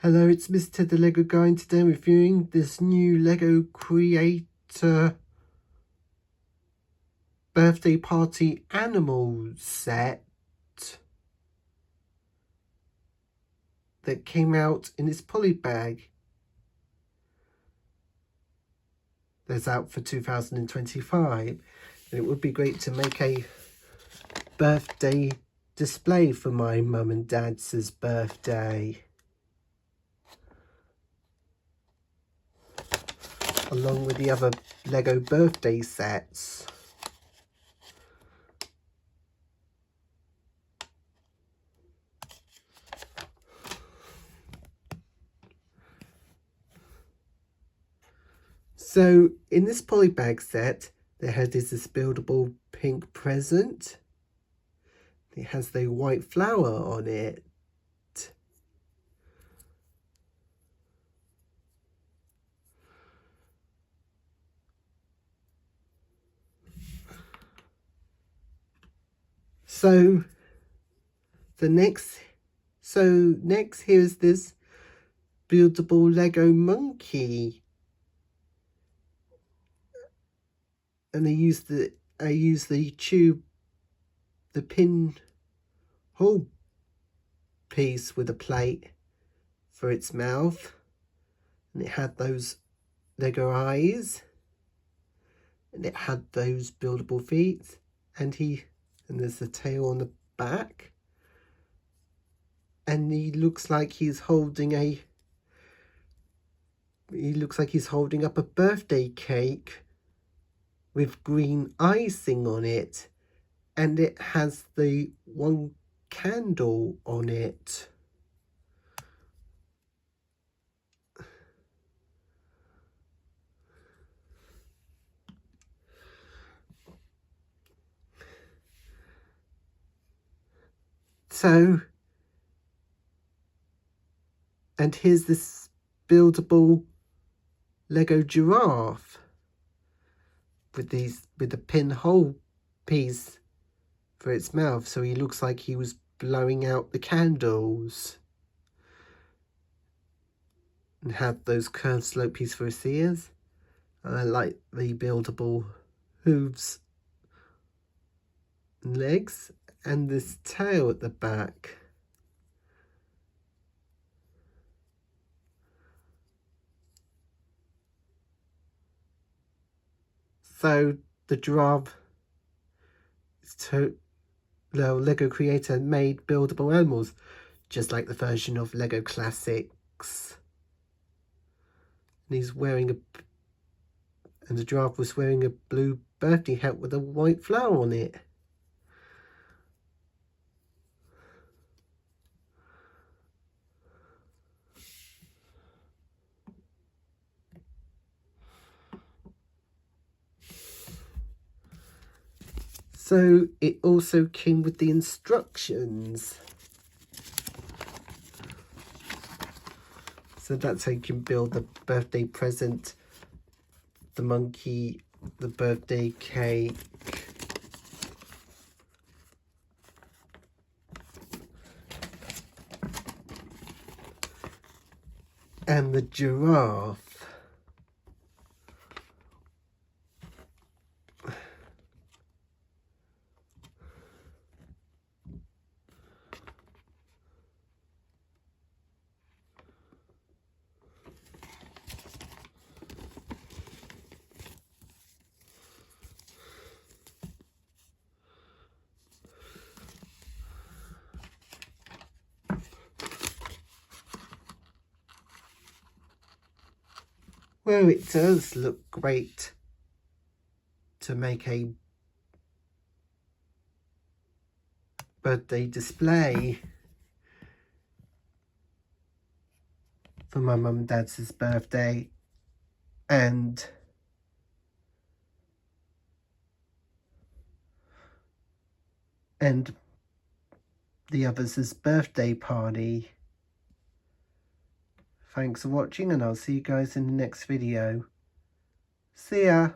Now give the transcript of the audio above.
Hello, it's Mr. the Lego Guy, and today I'm reviewing this new Lego Creator Birthday Party Animals set that came out in this Polybag. That's out for 2025, and it would be great to make a birthday display for my mum and dad's birthday, along with the other Lego birthday sets. So in this Polybag set, there is this buildable pink present. It has the white flower on it. So next here's this buildable Lego monkey. And I use the tube, the pin hole piece with a plate for its mouth, and it had those Lego eyes, and it had those buildable feet, and there's a tail on the back, and he looks like he's holding up a birthday cake with green icing on it, and it has the one candle on it. So, and here's this buildable Lego giraffe with the pinhole piece for its mouth, so he looks like he was blowing out the candles, and had those curved slope piece for his ears. And I like the buildable hooves and legs, and this tail at the back. So the giraffe is Lego Creator made buildable animals, just like the version of Lego Classics. And he's wearing and the giraffe was wearing a blue birthday hat with a white flower on it. So it also came with the instructions. So that's how you can build the birthday present, the monkey, the birthday cake, and the giraffe. Well, it does look great to make a birthday display for my mum and dad's birthday, and the others' birthday party. Thanks for watching, and I'll see you guys in the next video. See ya!